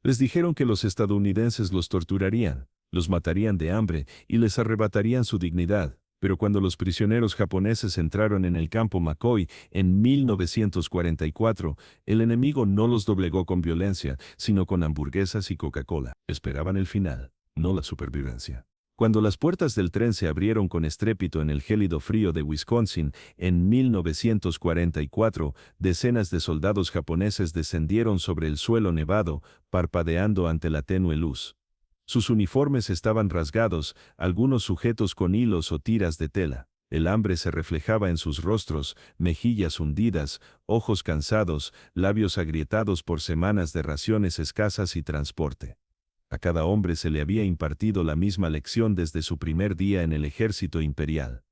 Les dijeron que los estadounidenses los torturarían, los matarían de hambre y les arrebatarían su dignidad. Pero cuando los prisioneros japoneses entraron en el campo McCoy en 1944, el enemigo no los doblegó con violencia, sino con hamburguesas y Coca-Cola. Esperaban el final, no la supervivencia. Cuando las puertas del tren se abrieron con estrépito en el gélido frío de Wisconsin en 1944, decenas de soldados japoneses descendieron sobre el suelo nevado, parpadeando ante la tenue luz. Sus uniformes estaban rasgados, algunos sujetos con hilos o tiras de tela. El hambre se reflejaba en sus rostros, mejillas hundidas, ojos cansados, labios agrietados por semanas de raciones escasas y transporte. A cada hombre se le había impartido la misma lección desde su primer día en el ejército imperial.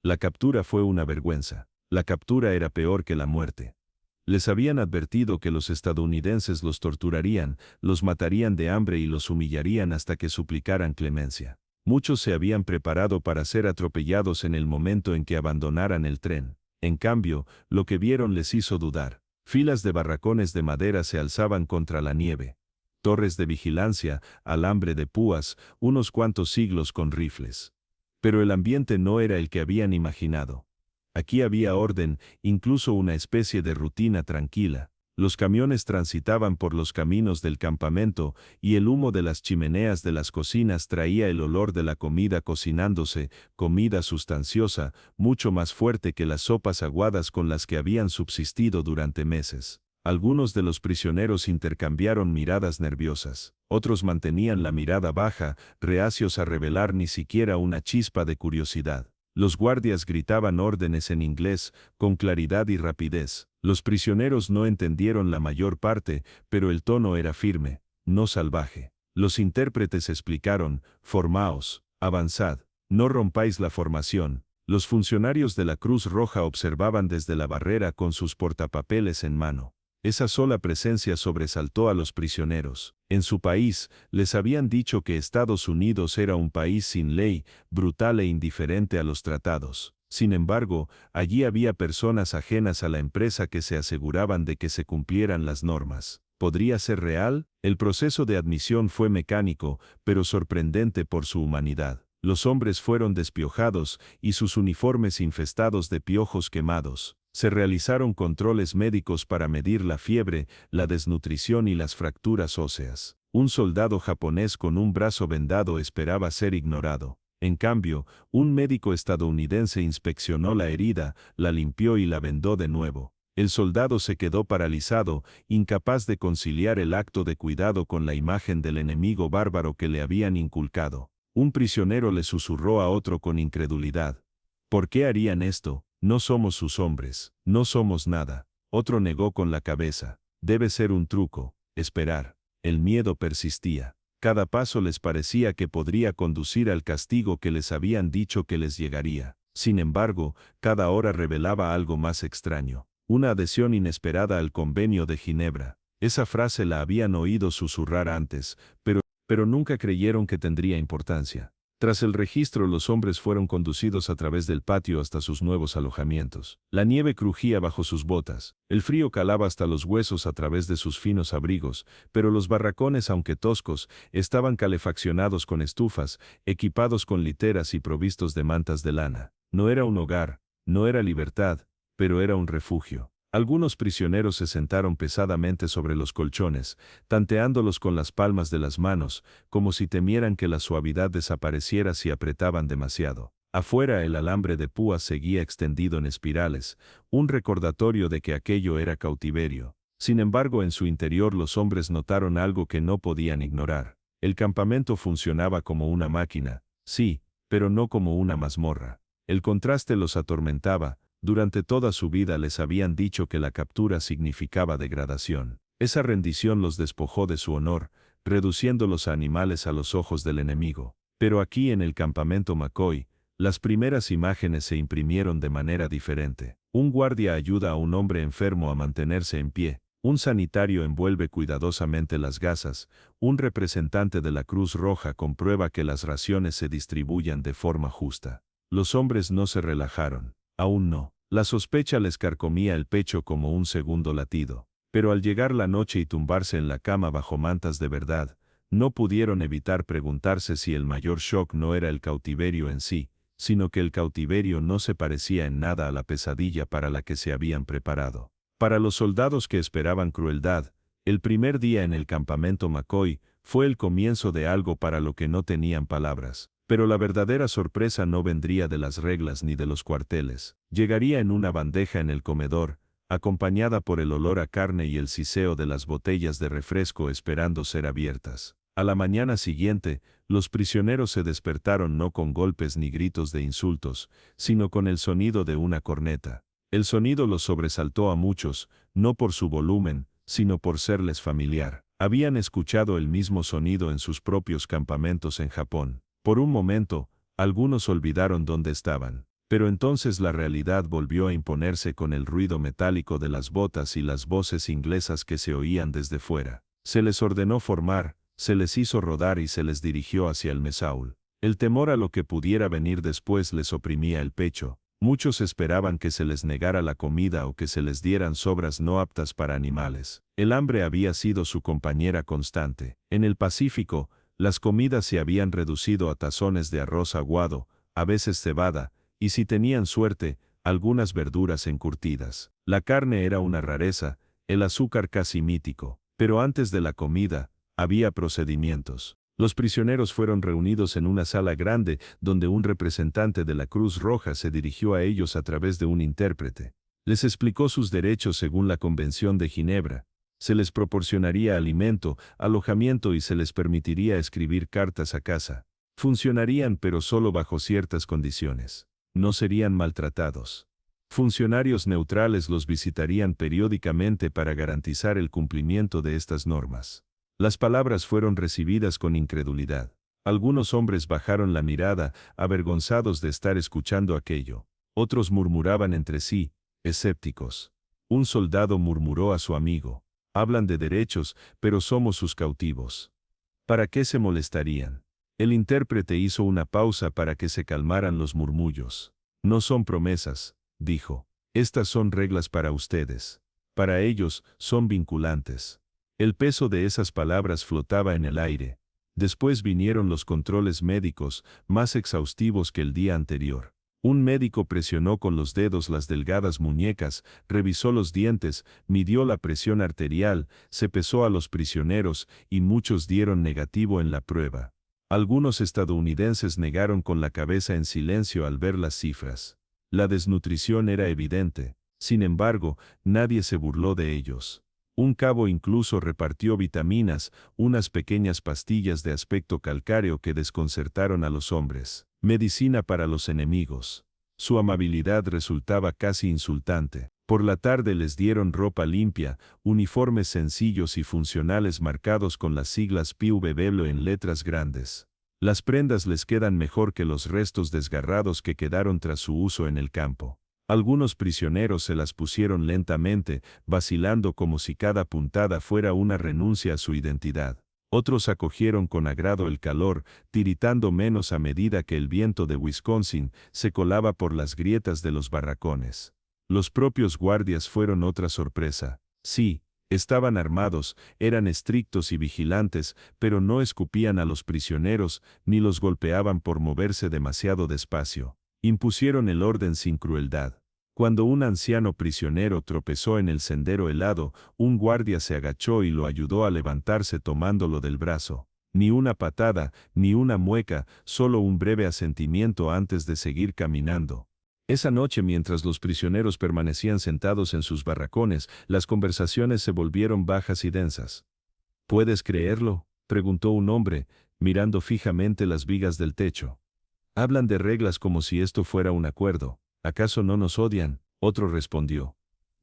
La captura fue una vergüenza. La captura era peor que la muerte. Les habían advertido que los estadounidenses los torturarían, los matarían de hambre y los humillarían hasta que suplicaran clemencia. Muchos se habían preparado para ser atropellados en el momento en que abandonaran el tren. En cambio, lo que vieron les hizo dudar. Filas de barracones de madera se alzaban contra la nieve. Torres de vigilancia, alambre de púas, unos cuantos siglos con rifles. Pero el ambiente no era el que habían imaginado. Aquí había orden, incluso una especie de rutina tranquila. Los camiones transitaban por los caminos del campamento y el humo de las chimeneas de las cocinas traía el olor de la comida cocinándose, comida sustanciosa, mucho más fuerte que las sopas aguadas con las que habían subsistido durante meses. Algunos de los prisioneros intercambiaron miradas nerviosas. Otros mantenían la mirada baja, reacios a revelar ni siquiera una chispa de curiosidad. Los guardias gritaban órdenes en inglés, con claridad y rapidez. Los prisioneros no entendieron la mayor parte, pero el tono era firme, no salvaje. Los intérpretes explicaron: formaos, avanzad, no rompáis la formación. Los funcionarios de la Cruz Roja observaban desde la barrera con sus portapapeles en mano. Esa sola presencia sobresaltó a los prisioneros. En su país, les habían dicho que Estados Unidos era un país sin ley, brutal e indiferente a los tratados. Sin embargo, allí había personas ajenas a la empresa que se aseguraban de que se cumplieran las normas. ¿Podría ser real? El proceso de admisión fue mecánico, pero sorprendente por su humanidad. Los hombres fueron despiojados y sus uniformes infestados de piojos quemados. Se realizaron controles médicos para medir la fiebre, la desnutrición y las fracturas óseas. Un soldado japonés con un brazo vendado esperaba ser ignorado. En cambio, un médico estadounidense inspeccionó la herida, la limpió y la vendó de nuevo. El soldado se quedó paralizado, incapaz de conciliar el acto de cuidado con la imagen del enemigo bárbaro que le habían inculcado. Un prisionero le susurró a otro con incredulidad: ¿por qué harían esto? No somos sus hombres, no somos nada. Otro negó con la cabeza: debe ser un truco. Esperar. El miedo persistía. Cada paso les parecía que podría conducir al castigo que les habían dicho que les llegaría. Sin embargo, cada hora revelaba algo más extraño. Una adhesión inesperada al Convenio de Ginebra. Esa frase la habían oído susurrar antes, pero nunca creyeron que tendría importancia. Tras el registro, los hombres fueron conducidos a través del patio hasta sus nuevos alojamientos. La nieve crujía bajo sus botas, el frío calaba hasta los huesos a través de sus finos abrigos, pero los barracones, aunque toscos, estaban calefaccionados con estufas, equipados con literas y provistos de mantas de lana. No era un hogar, no era libertad, pero era un refugio. Algunos prisioneros se sentaron pesadamente sobre los colchones, tanteándolos con las palmas de las manos, como si temieran que la suavidad desapareciera si apretaban demasiado. Afuera el alambre de púas seguía extendido en espirales, un recordatorio de que aquello era cautiverio. Sin embargo, en su interior los hombres notaron algo que no podían ignorar. El campamento funcionaba como una máquina, sí, pero no como una mazmorra. El contraste los atormentaba. Durante toda su vida les habían dicho que la captura significaba degradación. Esa rendición los despojó de su honor, reduciéndolos a animales a los ojos del enemigo. Pero aquí en el campamento McCoy, las primeras imágenes se imprimieron de manera diferente. Un guardia ayuda a un hombre enfermo a mantenerse en pie. Un sanitario envuelve cuidadosamente las gasas. Un representante de la Cruz Roja comprueba que las raciones se distribuyan de forma justa. Los hombres no se relajaron. Aún no. La sospecha les carcomía el pecho como un segundo latido. Pero al llegar la noche y tumbarse en la cama bajo mantas de verdad, no pudieron evitar preguntarse si el mayor shock no era el cautiverio en sí, sino que el cautiverio no se parecía en nada a la pesadilla para la que se habían preparado. Para los soldados que esperaban crueldad, el primer día en el campamento McCoy fue el comienzo de algo para lo que no tenían palabras. Pero la verdadera sorpresa no vendría de las reglas ni de los cuarteles. Llegaría en una bandeja en el comedor, acompañada por el olor a carne y el siseo de las botellas de refresco esperando ser abiertas. A la mañana siguiente, los prisioneros se despertaron no con golpes ni gritos de insultos, sino con el sonido de una corneta. El sonido los sobresaltó a muchos, no por su volumen, sino por serles familiar. Habían escuchado el mismo sonido en sus propios campamentos en Japón. Por un momento, algunos olvidaron dónde estaban. Pero entonces la realidad volvió a imponerse con el ruido metálico de las botas y las voces inglesas que se oían desde fuera. Se les ordenó formar, se les hizo rodar y se les dirigió hacia el Mesaúl. El temor a lo que pudiera venir después les oprimía el pecho. Muchos esperaban que se les negara la comida o que se les dieran sobras no aptas para animales. El hambre había sido su compañera constante. En el Pacífico, las comidas se habían reducido a tazones de arroz aguado, a veces cebada, y si tenían suerte, algunas verduras encurtidas. La carne era una rareza, el azúcar casi mítico. Pero antes de la comida, había procedimientos. Los prisioneros fueron reunidos en una sala grande donde un representante de la Cruz Roja se dirigió a ellos a través de un intérprete. Les explicó sus derechos según la Convención de Ginebra. Se les proporcionaría alimento, alojamiento y se les permitiría escribir cartas a casa. Funcionarían pero solo bajo ciertas condiciones. No serían maltratados. Funcionarios neutrales los visitarían periódicamente para garantizar el cumplimiento de estas normas. Las palabras fueron recibidas con incredulidad. Algunos hombres bajaron la mirada, avergonzados de estar escuchando aquello. Otros murmuraban entre sí, escépticos. Un soldado murmuró a su amigo: hablan de derechos, pero somos sus cautivos. ¿Para qué se molestarían? El intérprete hizo una pausa para que se calmaran los murmullos. No son promesas, dijo. Estas son reglas para ustedes. Para ellos, son vinculantes. El peso de esas palabras flotaba en el aire. Después vinieron los controles médicos, más exhaustivos que el día anterior. Un médico presionó con los dedos las delgadas muñecas, revisó los dientes, midió la presión arterial, se pesó a los prisioneros y muchos dieron negativo en la prueba. Algunos estadounidenses negaron con la cabeza en silencio al ver las cifras. La desnutrición era evidente. Sin embargo, nadie se burló de ellos. Un cabo incluso repartió vitaminas, unas pequeñas pastillas de aspecto calcáreo que desconcertaron a los hombres. Medicina para los enemigos. Su amabilidad resultaba casi insultante. Por la tarde les dieron ropa limpia, uniformes sencillos y funcionales marcados con las siglas PUBW en letras grandes. Las prendas les quedan mejor que los restos desgarrados que quedaron tras su uso en el campo. Algunos prisioneros se las pusieron lentamente, vacilando como si cada puntada fuera una renuncia a su identidad. Otros acogieron con agrado el calor, tiritando menos a medida que el viento de Wisconsin se colaba por las grietas de los barracones. Los propios guardias fueron otra sorpresa. Sí, estaban armados, eran estrictos y vigilantes, pero no escupían a los prisioneros ni los golpeaban por moverse demasiado despacio. Impusieron el orden sin crueldad. Cuando un anciano prisionero tropezó en el sendero helado, un guardia se agachó y lo ayudó a levantarse tomándolo del brazo. Ni una patada, ni una mueca, solo un breve asentimiento antes de seguir caminando. Esa noche, mientras los prisioneros permanecían sentados en sus barracones, las conversaciones se volvieron bajas y densas. ¿Puedes creerlo?, preguntó un hombre, mirando fijamente las vigas del techo. Hablan de reglas como si esto fuera un acuerdo. ¿Acaso no nos odian? Otro respondió.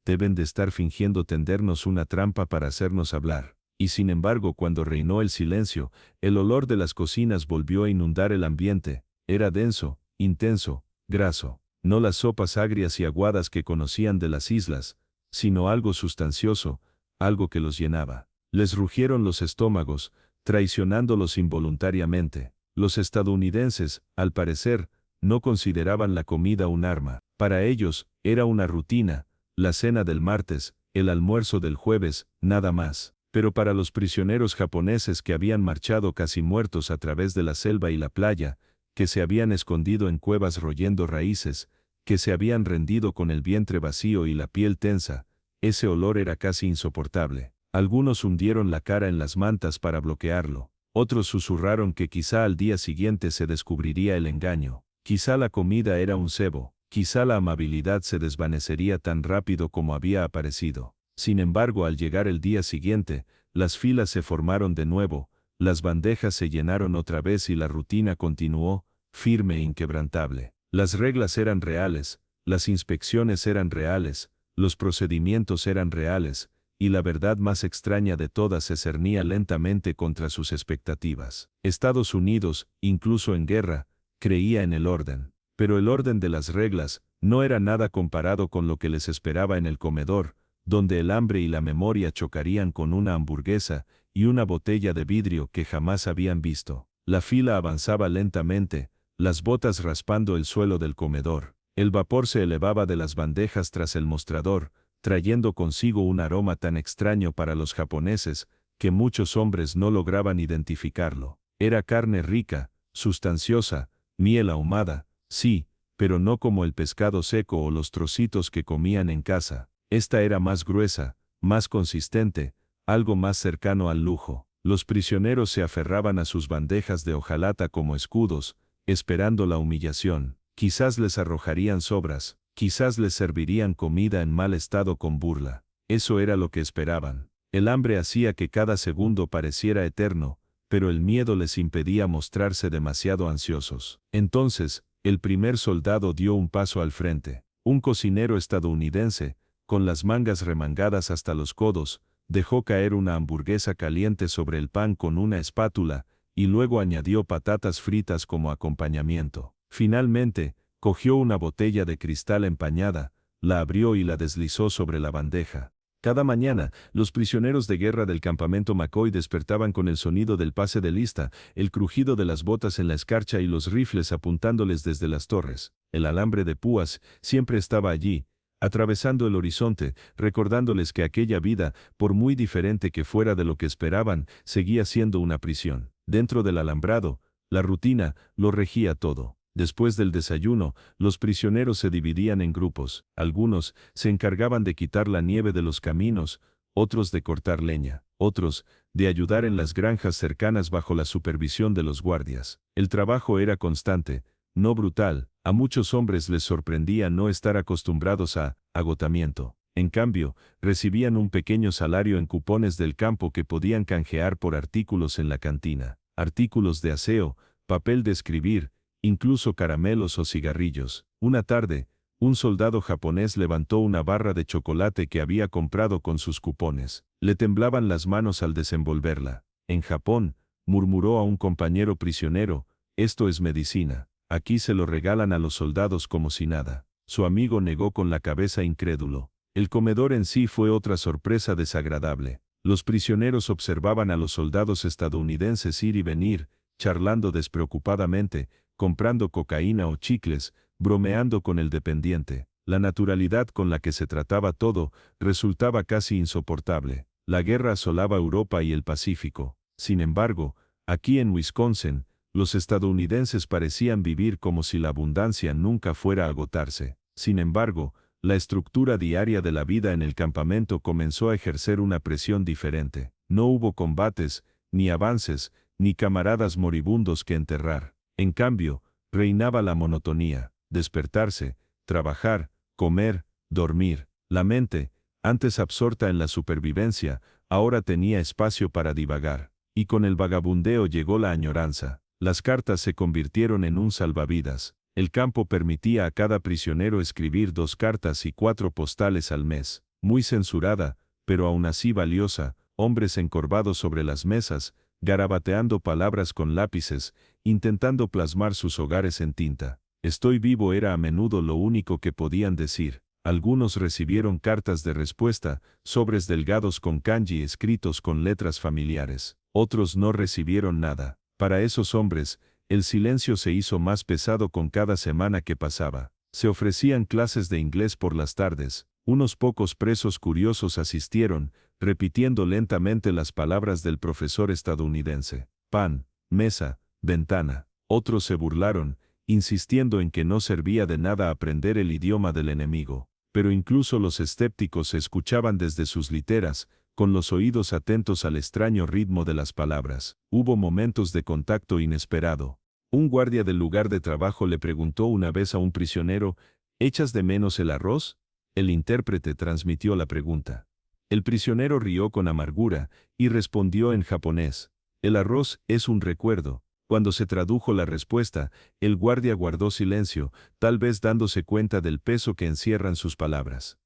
Deben de estar fingiendo tendernos una trampa para hacernos hablar. Y sin embargo, cuando reinó el silencio, el olor de las cocinas volvió a inundar el ambiente. Era denso, intenso, graso. No las sopas agrias y aguadas que conocían de las islas, sino algo sustancioso, algo que los llenaba. Les rugieron los estómagos, traicionándolos involuntariamente. Los estadounidenses, al parecer, no consideraban la comida un arma. Para ellos, era una rutina, la cena del martes, el almuerzo del jueves, nada más. Pero para los prisioneros japoneses que habían marchado casi muertos a través de la selva y la playa, que se habían escondido en cuevas royendo raíces, que se habían rendido con el vientre vacío y la piel tensa, ese olor era casi insoportable. Algunos hundieron la cara en las mantas para bloquearlo. Otros susurraron que quizá al día siguiente se descubriría el engaño. Quizá la comida era un cebo. Quizá la amabilidad se desvanecería tan rápido como había aparecido. Sin embargo, al llegar el día siguiente, las filas se formaron de nuevo, las bandejas se llenaron otra vez y la rutina continuó, firme e inquebrantable. Las reglas eran reales, las inspecciones eran reales, los procedimientos eran reales, y la verdad más extraña de todas se cernía lentamente contra sus expectativas. Estados Unidos, incluso en guerra, creía en el orden. Pero el orden de las reglas no era nada comparado con lo que les esperaba en el comedor, donde el hambre y la memoria chocarían con una hamburguesa y una botella de vidrio que jamás habían visto. La fila avanzaba lentamente, las botas raspando el suelo del comedor. El vapor se elevaba de las bandejas tras el mostrador, trayendo consigo un aroma tan extraño para los japoneses que muchos hombres no lograban identificarlo. Era carne rica, sustanciosa, miel ahumada. Sí, pero no como el pescado seco o los trocitos que comían en casa. Esta era más gruesa, más consistente, algo más cercano al lujo. Los prisioneros se aferraban a sus bandejas de hojalata como escudos, esperando la humillación. Quizás les arrojarían sobras, quizás les servirían comida en mal estado con burla. Eso era lo que esperaban. El hambre hacía que cada segundo pareciera eterno, pero el miedo les impedía mostrarse demasiado ansiosos. Entonces, el primer soldado dio un paso al frente. Un cocinero estadounidense, con las mangas remangadas hasta los codos, dejó caer una hamburguesa caliente sobre el pan con una espátula, y luego añadió patatas fritas como acompañamiento. Finalmente, cogió una botella de cristal empañada, la abrió y la deslizó sobre la bandeja. Cada mañana, los prisioneros de guerra del campamento McCoy despertaban con el sonido del pase de lista, el crujido de las botas en la escarcha y los rifles apuntándoles desde las torres. El alambre de púas siempre estaba allí, atravesando el horizonte, recordándoles que aquella vida, por muy diferente que fuera de lo que esperaban, seguía siendo una prisión. Dentro del alambrado, la rutina lo regía todo. Después del desayuno, los prisioneros se dividían en grupos. Algunos se encargaban de quitar la nieve de los caminos, otros de cortar leña, otros de ayudar en las granjas cercanas bajo la supervisión de los guardias. El trabajo era constante, no brutal. A muchos hombres les sorprendía no estar acostumbrados a agotamiento. En cambio, recibían un pequeño salario en cupones del campo que podían canjear por artículos en la cantina. Artículos de aseo, papel de escribir, incluso caramelos o cigarrillos. Una tarde, un soldado japonés levantó una barra de chocolate que había comprado con sus cupones. Le temblaban las manos al desenvolverla. En Japón, murmuró a un compañero prisionero, esto es medicina. Aquí se lo regalan a los soldados como si nada. Su amigo negó con la cabeza incrédulo. El comedor en sí fue otra sorpresa desagradable. Los prisioneros observaban a los soldados estadounidenses ir y venir, charlando despreocupadamente, comprando cocaína o chicles, bromeando con el dependiente. La naturalidad con la que se trataba todo resultaba casi insoportable. La guerra asolaba Europa y el Pacífico. Sin embargo, aquí en Wisconsin, los estadounidenses parecían vivir como si la abundancia nunca fuera a agotarse. Sin embargo, la estructura diaria de la vida en el campamento comenzó a ejercer una presión diferente. No hubo combates, ni avances, ni camaradas moribundos que enterrar. En cambio, reinaba la monotonía, despertarse, trabajar, comer, dormir. La mente, antes absorta en la supervivencia, ahora tenía espacio para divagar. Y con el vagabundeo llegó la añoranza. Las cartas se convirtieron en un salvavidas. El campo permitía a cada prisionero escribir 2 cartas y 4 postales al mes. Muy censurada, pero aún así valiosa, hombres encorvados sobre las mesas, garabateando palabras con lápices, intentando plasmar sus hogares en tinta. Estoy vivo era a menudo lo único que podían decir. Algunos recibieron cartas de respuesta, sobres delgados con kanji escritos con letras familiares. Otros no recibieron nada. Para esos hombres, el silencio se hizo más pesado con cada semana que pasaba. Se ofrecían clases de inglés por las tardes, Unos pocos presos curiosos asistieron, repitiendo lentamente las palabras del profesor estadounidense. Pan, mesa, ventana. Otros se burlaron, insistiendo en que no servía de nada aprender el idioma del enemigo. Pero incluso los escépticos escuchaban desde sus literas, con los oídos atentos al extraño ritmo de las palabras. Hubo momentos de contacto inesperado. Un guardia del lugar de trabajo le preguntó una vez a un prisionero, ¿echas de menos el arroz? El intérprete transmitió la pregunta. El prisionero rió con amargura y respondió en japonés, el arroz es un recuerdo. Cuando se tradujo la respuesta, el guardia guardó silencio, tal vez dándose cuenta del peso que encierran sus palabras.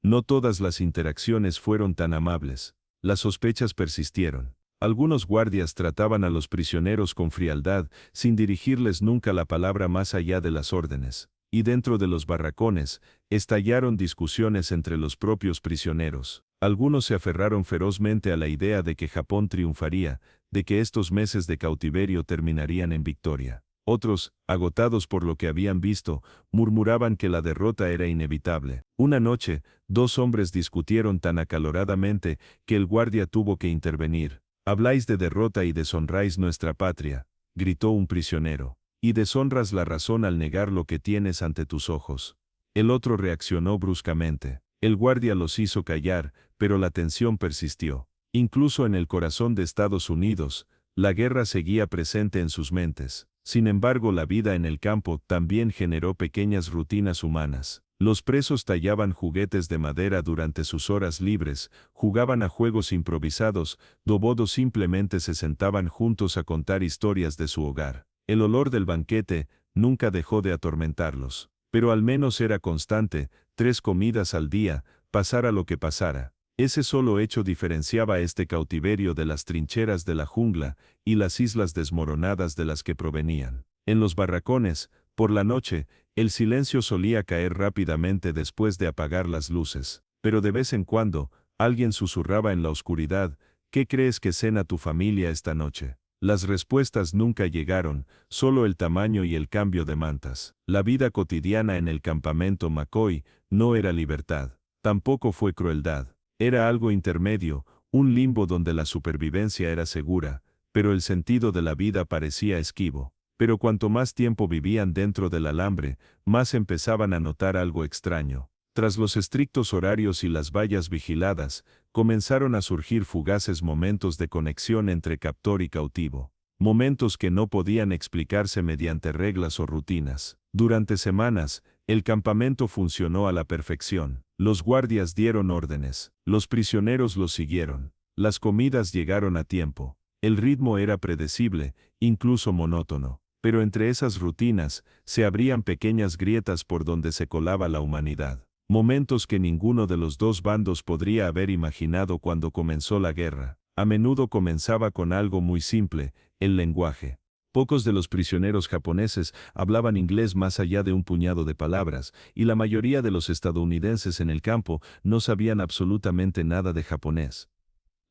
No todas las interacciones fueron tan amables. Las sospechas persistieron. Algunos guardias trataban a los prisioneros con frialdad, sin dirigirles nunca la palabra más allá de las órdenes. Y dentro de los barracones, estallaron discusiones entre los propios prisioneros. Algunos se aferraron ferozmente a la idea de que Japón triunfaría, de que estos meses de cautiverio terminarían en victoria. Otros, agotados por lo que habían visto, murmuraban que la derrota era inevitable. Una noche, dos hombres discutieron tan acaloradamente que el guardia tuvo que intervenir. «Habláis de derrota y deshonráis nuestra patria», gritó un prisionero, «y deshonras la razón al negar lo que tienes ante tus ojos». El otro reaccionó bruscamente. El guardia los hizo callar, pero la tensión persistió. Incluso en el corazón de Estados Unidos, la guerra seguía presente en sus mentes. Sin embargo, la vida en el campo también generó pequeñas rutinas humanas. Los presos tallaban juguetes de madera durante sus horas libres, jugaban a juegos improvisados, Dobodo simplemente se sentaban juntos a contar historias de su hogar. El olor del banquete nunca dejó de atormentarlos. Pero al menos era constante, 3 comidas al día, pasara lo que pasara. Ese solo hecho diferenciaba este cautiverio de las trincheras de la jungla y las islas desmoronadas de las que provenían. En los barracones, por la noche, el silencio solía caer rápidamente después de apagar las luces. Pero de vez en cuando, alguien susurraba en la oscuridad, ¿qué crees que cena tu familia esta noche? Las respuestas nunca llegaron, solo el tamaño y el cambio de mantas. La vida cotidiana en el campamento McCoy no era libertad. Tampoco fue crueldad. Era algo intermedio, un limbo donde la supervivencia era segura, pero el sentido de la vida parecía esquivo. Pero cuanto más tiempo vivían dentro del alambre, más empezaban a notar algo extraño. Tras los estrictos horarios y las vallas vigiladas, comenzaron a surgir fugaces momentos de conexión entre captor y cautivo. Momentos que no podían explicarse mediante reglas o rutinas. Durante semanas, el campamento funcionó a la perfección. Los guardias dieron órdenes. Los prisioneros los siguieron. Las comidas llegaron a tiempo. El ritmo era predecible, incluso monótono. Pero entre esas rutinas, se abrían pequeñas grietas por donde se colaba la humanidad. Momentos que ninguno de los dos bandos podría haber imaginado cuando comenzó la guerra. A menudo comenzaba con algo muy simple, el lenguaje. Pocos de los prisioneros japoneses hablaban inglés más allá de un puñado de palabras, y la mayoría de los estadounidenses en el campo no sabían absolutamente nada de japonés.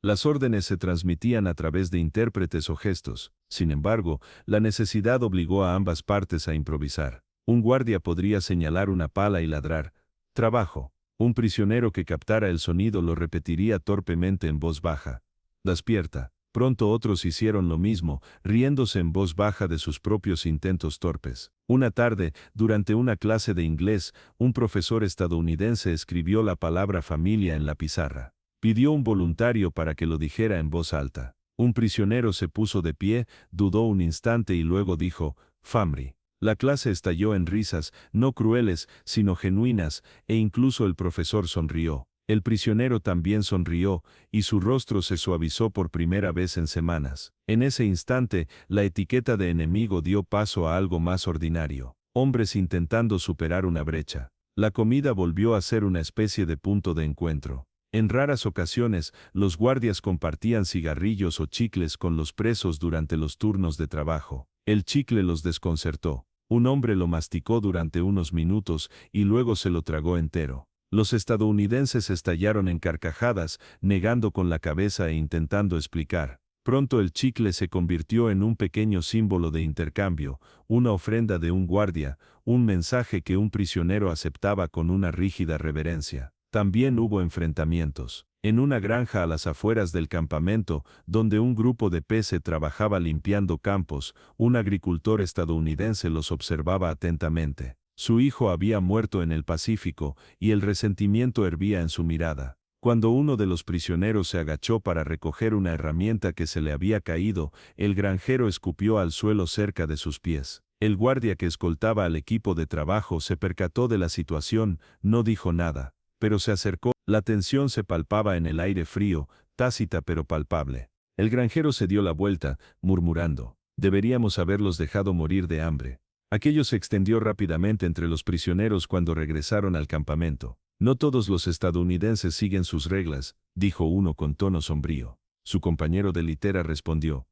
Las órdenes se transmitían a través de intérpretes o gestos. Sin embargo, la necesidad obligó a ambas partes a improvisar. Un guardia podría señalar una pala y ladrar, «trabajo». Un prisionero que captara el sonido lo repetiría torpemente en voz baja, «despierta». Pronto otros hicieron lo mismo, riéndose en voz baja de sus propios intentos torpes. Una tarde, durante una clase de inglés, un profesor estadounidense escribió la palabra familia en la pizarra. Pidió un voluntario para que lo dijera en voz alta. Un prisionero se puso de pie, dudó un instante y luego dijo, «family». La clase estalló en risas, no crueles, sino genuinas, e incluso el profesor sonrió. El prisionero también sonrió, y su rostro se suavizó por primera vez en semanas. En ese instante, la etiqueta de enemigo dio paso a algo más ordinario. Hombres intentando superar una brecha. La comida volvió a ser una especie de punto de encuentro. En raras ocasiones, los guardias compartían cigarrillos o chicles con los presos durante los turnos de trabajo. El chicle los desconcertó. Un hombre lo masticó durante unos minutos y luego se lo tragó entero. Los estadounidenses estallaron en carcajadas, negando con la cabeza e intentando explicar. Pronto el chicle se convirtió en un pequeño símbolo de intercambio, una ofrenda de un guardia, un mensaje que un prisionero aceptaba con una rígida reverencia. También hubo enfrentamientos. En una granja a las afueras del campamento, donde un grupo de PC trabajaba limpiando campos, un agricultor estadounidense los observaba atentamente. Su hijo había muerto en el Pacífico, y el resentimiento hervía en su mirada. Cuando uno de los prisioneros se agachó para recoger una herramienta que se le había caído, el granjero escupió al suelo cerca de sus pies. El guardia que escoltaba al equipo de trabajo se percató de la situación, no dijo nada, pero se acercó. La tensión se palpaba en el aire frío, tácita pero palpable. El granjero se dio la vuelta, murmurando: «Deberíamos haberlos dejado morir de hambre». Aquello se extendió rápidamente entre los prisioneros cuando regresaron al campamento. «No todos los estadounidenses siguen sus reglas», dijo uno con tono sombrío. Su compañero de litera respondió: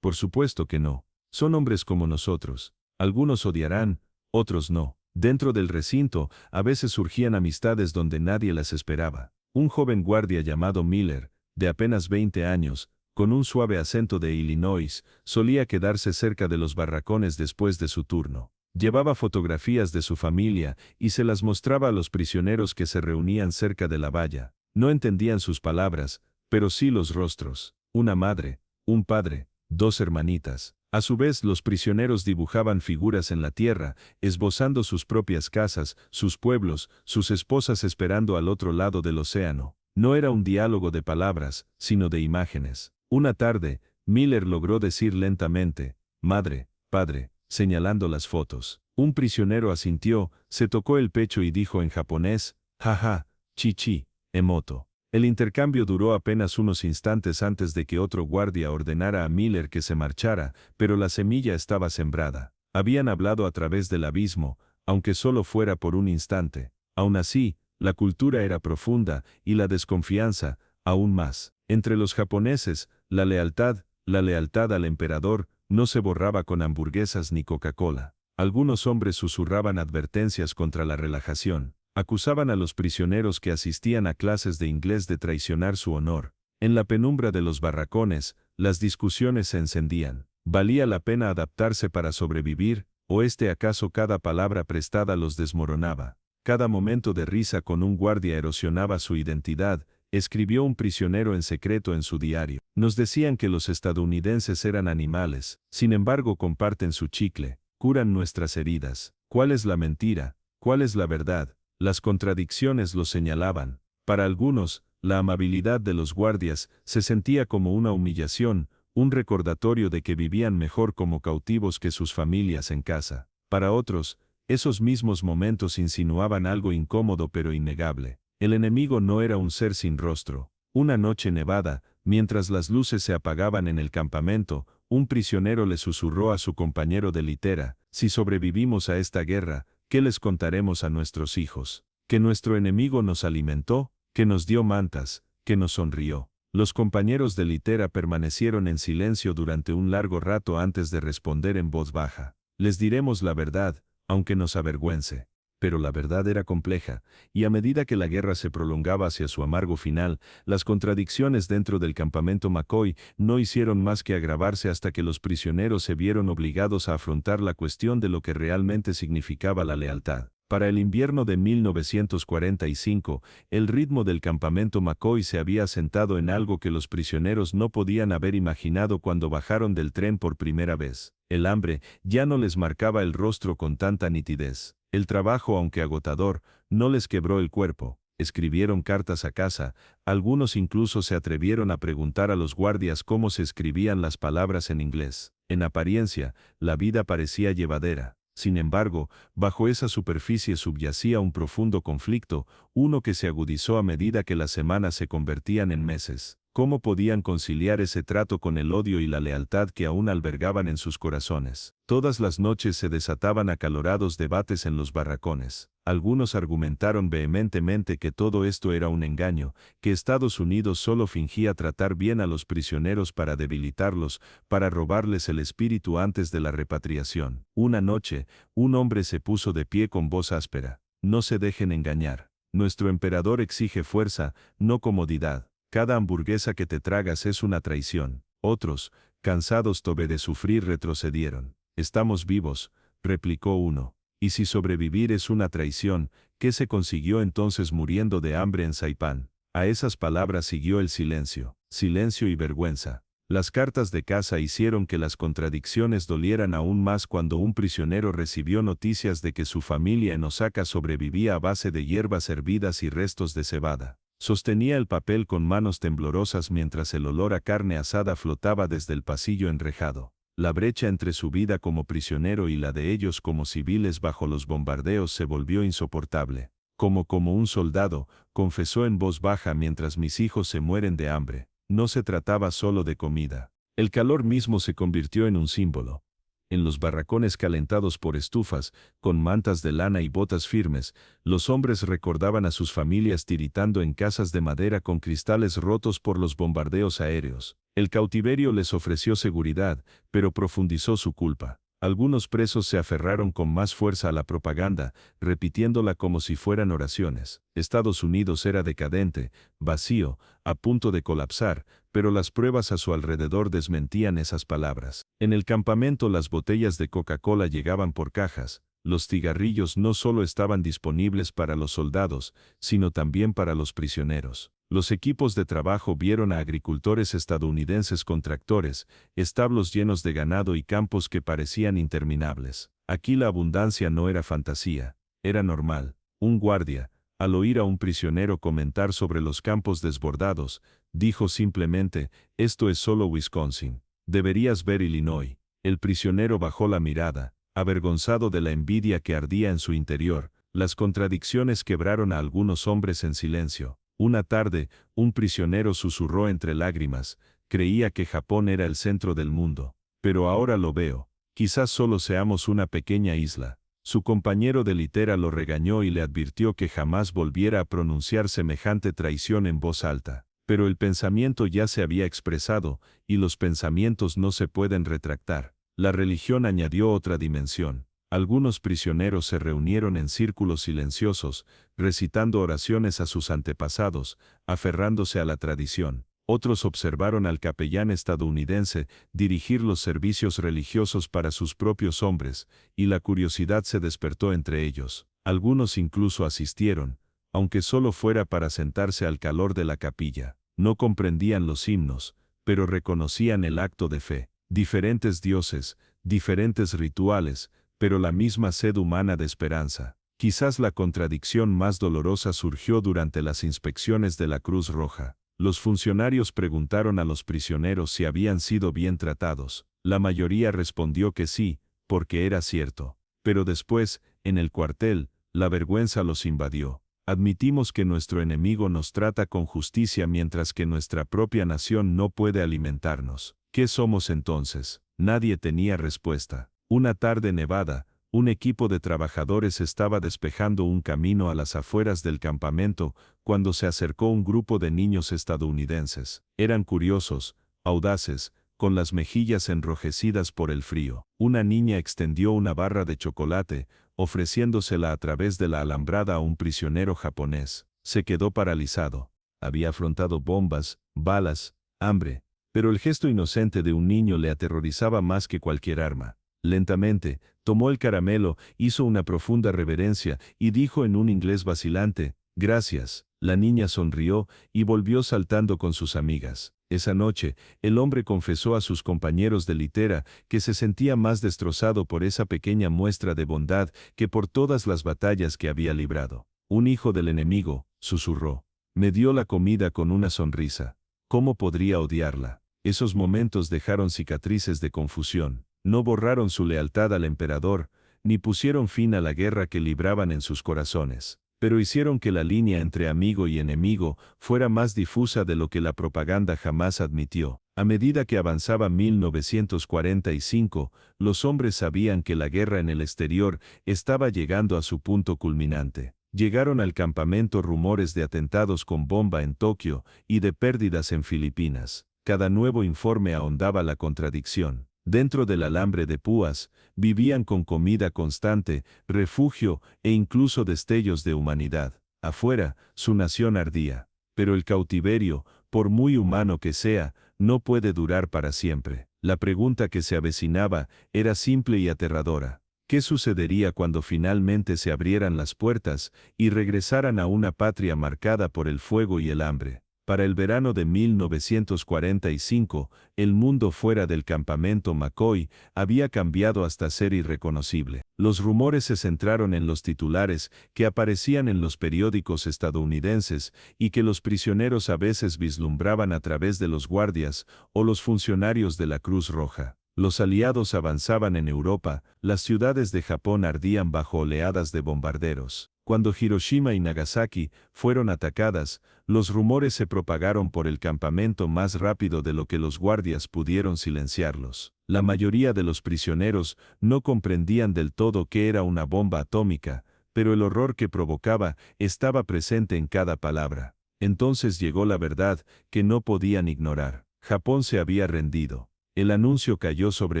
«Por supuesto que no. Son hombres como nosotros. Algunos odiarán, otros no». Dentro del recinto, a veces surgían amistades donde nadie las esperaba. Un joven guardia llamado Miller, de apenas 20 años, con un suave acento de Illinois, solía quedarse cerca de los barracones después de su turno. Llevaba fotografías de su familia y se las mostraba a los prisioneros que se reunían cerca de la valla. No entendían sus palabras, pero sí los rostros. Una madre, un padre, dos hermanitas. A su vez, los prisioneros dibujaban figuras en la tierra, esbozando sus propias casas, sus pueblos, sus esposas esperando al otro lado del océano. No era un diálogo de palabras, sino de imágenes. Una tarde, Miller logró decir lentamente: «Madre, padre», señalando las fotos. Un prisionero asintió, se tocó el pecho y dijo en japonés: «Jaja, chichi, emoto». El intercambio duró apenas unos instantes antes de que otro guardia ordenara a Miller que se marchara, pero la semilla estaba sembrada. Habían hablado a través del abismo, aunque solo fuera por un instante. Aún así, la cultura era profunda, y la desconfianza, aún más. Entre los japoneses, la lealtad al emperador, no se borraba con hamburguesas ni Coca-Cola. Algunos hombres susurraban advertencias contra la relajación. Acusaban a los prisioneros que asistían a clases de inglés de traicionar su honor. En la penumbra de los barracones, las discusiones se encendían. ¿Valía la pena adaptarse para sobrevivir, o acaso cada palabra prestada los desmoronaba? Cada momento de risa con un guardia erosionaba su identidad, escribió un prisionero en secreto en su diario. Nos decían que los estadounidenses eran animales, sin embargo comparten su chicle, curan nuestras heridas. ¿Cuál es la mentira? ¿Cuál es la verdad? Las contradicciones lo señalaban. Para algunos, la amabilidad de los guardias se sentía como una humillación, un recordatorio de que vivían mejor como cautivos que sus familias en casa. Para otros, esos mismos momentos insinuaban algo incómodo pero innegable. El enemigo no era un ser sin rostro. Una noche nevada, mientras las luces se apagaban en el campamento, un prisionero le susurró a su compañero de litera: «Si sobrevivimos a esta guerra, ¿qué les contaremos a nuestros hijos? Que nuestro enemigo nos alimentó, que nos dio mantas, que nos sonrió». Los compañeros de litera permanecieron en silencio durante un largo rato antes de responder en voz baja: «Les diremos la verdad, aunque nos avergüence». Pero la verdad era compleja, y a medida que la guerra se prolongaba hacia su amargo final, las contradicciones dentro del campamento McCoy no hicieron más que agravarse hasta que los prisioneros se vieron obligados a afrontar la cuestión de lo que realmente significaba la lealtad. Para el invierno de 1945, el ritmo del campamento McCoy se había asentado en algo que los prisioneros no podían haber imaginado cuando bajaron del tren por primera vez. El hambre ya no les marcaba el rostro con tanta nitidez. El trabajo, aunque agotador, no les quebró el cuerpo. Escribieron cartas a casa, algunos incluso se atrevieron a preguntar a los guardias cómo se escribían las palabras en inglés. En apariencia, la vida parecía llevadera. Sin embargo, bajo esa superficie subyacía un profundo conflicto, uno que se agudizó a medida que las semanas se convertían en meses. ¿Cómo podían conciliar ese trato con el odio y la lealtad que aún albergaban en sus corazones? Todas las noches se desataban acalorados debates en los barracones. Algunos argumentaron vehementemente que todo esto era un engaño, que Estados Unidos solo fingía tratar bien a los prisioneros para debilitarlos, para robarles el espíritu antes de la repatriación. Una noche, un hombre se puso de pie con voz áspera: «No se dejen engañar. Nuestro emperador exige fuerza, no comodidad. Cada hamburguesa que te tragas es una traición». Otros, cansados de sufrir, retrocedieron. «Estamos vivos», replicó uno. Y si sobrevivir es una traición, ¿qué se consiguió entonces muriendo de hambre en Saipán? A esas palabras siguió el silencio, silencio y vergüenza. Las cartas de casa hicieron que las contradicciones dolieran aún más cuando un prisionero recibió noticias de que su familia en Osaka sobrevivía a base de hierbas hervidas y restos de cebada. Sostenía el papel con manos temblorosas mientras el olor a carne asada flotaba desde el pasillo enrejado. La brecha entre su vida como prisionero y la de ellos como civiles bajo los bombardeos se volvió insoportable. Como un soldado, confesó en voz baja mientras mis hijos se mueren de hambre. No se trataba solo de comida. El calor mismo se convirtió en un símbolo. En los barracones calentados por estufas, con mantas de lana y botas firmes, los hombres recordaban a sus familias tiritando en casas de madera con cristales rotos por los bombardeos aéreos. El cautiverio les ofreció seguridad, pero profundizó su culpa. Algunos presos se aferraron con más fuerza a la propaganda, repitiéndola como si fueran oraciones. Estados Unidos era decadente, vacío, a punto de colapsar, pero las pruebas a su alrededor desmentían esas palabras. En el campamento las botellas de Coca-Cola llegaban por cajas. Los cigarrillos no solo estaban disponibles para los soldados, sino también para los prisioneros. Los equipos de trabajo vieron a agricultores estadounidenses con tractores, establos llenos de ganado y campos que parecían interminables. Aquí la abundancia no era fantasía, era normal. Un guardia, al oír a un prisionero comentar sobre los campos desbordados, dijo simplemente, «Esto es solo Wisconsin. Deberías ver Illinois». El prisionero bajó la mirada, avergonzado de la envidia que ardía en su interior. Las contradicciones quebraron a algunos hombres en silencio. Una tarde, un prisionero susurró entre lágrimas, creía que Japón era el centro del mundo. Pero ahora lo veo. Quizás solo seamos una pequeña isla. Su compañero de litera lo regañó y le advirtió que jamás volviera a pronunciar semejante traición en voz alta. Pero el pensamiento ya se había expresado, y los pensamientos no se pueden retractar. La religión añadió otra dimensión. Algunos prisioneros se reunieron en círculos silenciosos, recitando oraciones a sus antepasados, aferrándose a la tradición. Otros observaron al capellán estadounidense dirigir los servicios religiosos para sus propios hombres, y la curiosidad se despertó entre ellos. Algunos incluso asistieron, aunque solo fuera para sentarse al calor de la capilla. No comprendían los himnos, pero reconocían el acto de fe. Diferentes dioses, diferentes rituales, pero la misma sed humana de esperanza. Quizás la contradicción más dolorosa surgió durante las inspecciones de la Cruz Roja. Los funcionarios preguntaron a los prisioneros si habían sido bien tratados. La mayoría respondió que sí, porque era cierto. Pero después, en el cuartel, la vergüenza los invadió. Admitimos que nuestro enemigo nos trata con justicia mientras que nuestra propia nación no puede alimentarnos. ¿Qué somos entonces? Nadie tenía respuesta. Una tarde nevada, un equipo de trabajadores estaba despejando un camino a las afueras del campamento cuando se acercó un grupo de niños estadounidenses. Eran curiosos, audaces, con las mejillas enrojecidas por el frío. Una niña extendió una barra de chocolate, ofreciéndosela a través de la alambrada a un prisionero japonés. Se quedó paralizado. Había afrontado bombas, balas, hambre, pero el gesto inocente de un niño le aterrorizaba más que cualquier arma. Lentamente, tomó el caramelo, hizo una profunda reverencia y dijo en un inglés vacilante, «Gracias». La niña sonrió y volvió saltando con sus amigas. Esa noche, el hombre confesó a sus compañeros de litera que se sentía más destrozado por esa pequeña muestra de bondad que por todas las batallas que había librado. «Un hijo del enemigo», susurró. «Me dio la comida con una sonrisa. ¿Cómo podría odiarla?» Esos momentos dejaron cicatrices de confusión. No borraron su lealtad al emperador, ni pusieron fin a la guerra que libraban en sus corazones, pero hicieron que la línea entre amigo y enemigo fuera más difusa de lo que la propaganda jamás admitió. A medida que avanzaba 1945, los hombres sabían que la guerra en el exterior estaba llegando a su punto culminante. Llegaron al campamento rumores de atentados con bomba en Tokio y de pérdidas en Filipinas. Cada nuevo informe ahondaba la contradicción. Dentro del alambre de púas, vivían con comida constante, refugio e incluso destellos de humanidad. Afuera, su nación ardía. Pero el cautiverio, por muy humano que sea, no puede durar para siempre. La pregunta que se avecinaba era simple y aterradora. ¿Qué sucedería cuando finalmente se abrieran las puertas y regresaran a una patria marcada por el fuego y el hambre? Para el verano de 1945, el mundo fuera del campamento McCoy había cambiado hasta ser irreconocible. Los rumores se centraron en los titulares que aparecían en los periódicos estadounidenses y que los prisioneros a veces vislumbraban a través de los guardias o los funcionarios de la Cruz Roja. Los aliados avanzaban en Europa, las ciudades de Japón ardían bajo oleadas de bombarderos. Cuando Hiroshima y Nagasaki fueron atacadas, los rumores se propagaron por el campamento más rápido de lo que los guardias pudieron silenciarlos. La mayoría de los prisioneros no comprendían del todo qué era una bomba atómica, pero el horror que provocaba estaba presente en cada palabra. Entonces llegó la verdad que no podían ignorar. Japón se había rendido. El anuncio cayó sobre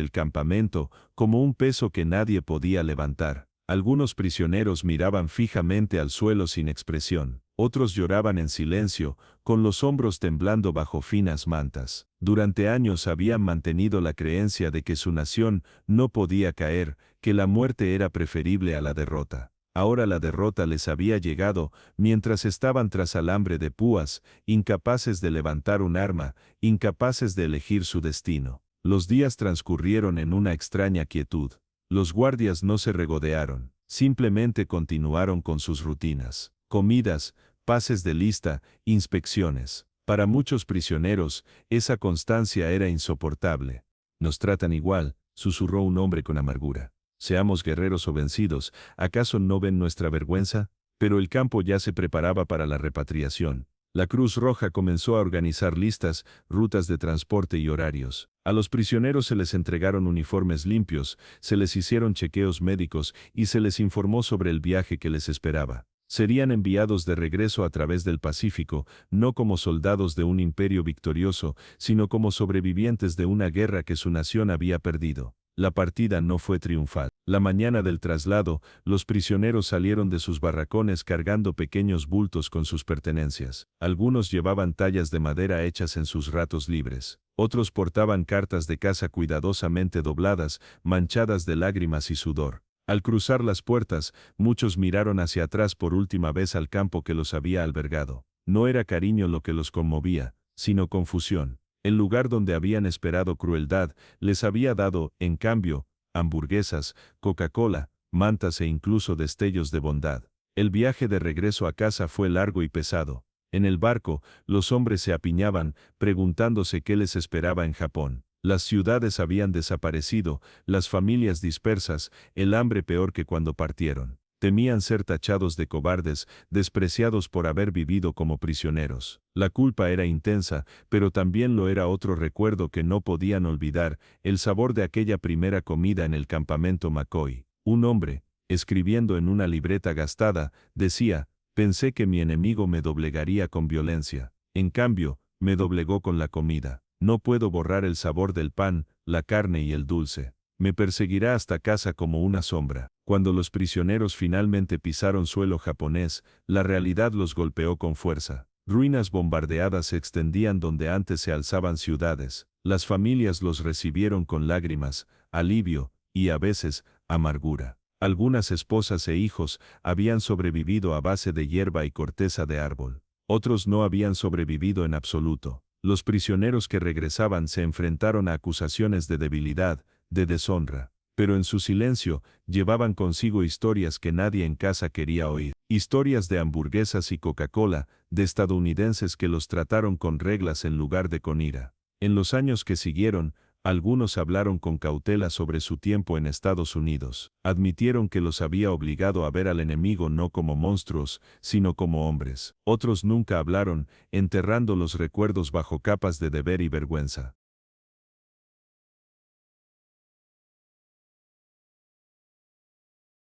el campamento como un peso que nadie podía levantar. Algunos prisioneros miraban fijamente al suelo sin expresión. Otros lloraban en silencio, con los hombros temblando bajo finas mantas. Durante años habían mantenido la creencia de que su nación no podía caer, que la muerte era preferible a la derrota. Ahora la derrota les había llegado mientras estaban tras alambre de púas, incapaces de levantar un arma, incapaces de elegir su destino. Los días transcurrieron en una extraña quietud. Los guardias no se regodearon, simplemente continuaron con sus rutinas. Comidas, pases de lista, inspecciones. Para muchos prisioneros, esa constancia era insoportable. «Nos tratan igual», susurró un hombre con amargura. «Seamos guerreros o vencidos, ¿acaso no ven nuestra vergüenza?». Pero el campo ya se preparaba para la repatriación. La Cruz Roja comenzó a organizar listas, rutas de transporte y horarios. A los prisioneros se les entregaron uniformes limpios, se les hicieron chequeos médicos y se les informó sobre el viaje que les esperaba. Serían enviados de regreso a través del Pacífico, no como soldados de un imperio victorioso, sino como sobrevivientes de una guerra que su nación había perdido. La partida no fue triunfal. La mañana del traslado, los prisioneros salieron de sus barracones cargando pequeños bultos con sus pertenencias. Algunos llevaban tallas de madera hechas en sus ratos libres. Otros portaban cartas de casa cuidadosamente dobladas, manchadas de lágrimas y sudor. Al cruzar las puertas, muchos miraron hacia atrás por última vez al campo que los había albergado. No era cariño lo que los conmovía, sino confusión. El lugar donde habían esperado crueldad les había dado, en cambio, hamburguesas, Coca-Cola, mantas e incluso destellos de bondad. El viaje de regreso a casa fue largo y pesado. En el barco, los hombres se apiñaban, preguntándose qué les esperaba en Japón. Las ciudades habían desaparecido, las familias dispersas, el hambre peor que cuando partieron. Temían ser tachados de cobardes, despreciados por haber vivido como prisioneros. La culpa era intensa, pero también lo era otro recuerdo que no podían olvidar, el sabor de aquella primera comida en el campamento McCoy. Un hombre, escribiendo en una libreta gastada, decía: «Pensé que mi enemigo me doblegaría con violencia. En cambio, me doblegó con la comida. No puedo borrar el sabor del pan, la carne y el dulce. Me perseguirá hasta casa como una sombra». Cuando los prisioneros finalmente pisaron suelo japonés, la realidad los golpeó con fuerza. Ruinas bombardeadas se extendían donde antes se alzaban ciudades. Las familias los recibieron con lágrimas, alivio y, a veces, amargura. Algunas esposas e hijos habían sobrevivido a base de hierba y corteza de árbol. Otros no habían sobrevivido en absoluto. Los prisioneros que regresaban se enfrentaron a acusaciones de debilidad, de deshonra. Pero en su silencio, llevaban consigo historias que nadie en casa quería oír. Historias de hamburguesas y Coca-Cola, de estadounidenses que los trataron con reglas en lugar de con ira. En los años que siguieron, algunos hablaron con cautela sobre su tiempo en Estados Unidos. Admitieron que los había obligado a ver al enemigo no como monstruos, sino como hombres. Otros nunca hablaron, enterrando los recuerdos bajo capas de deber y vergüenza.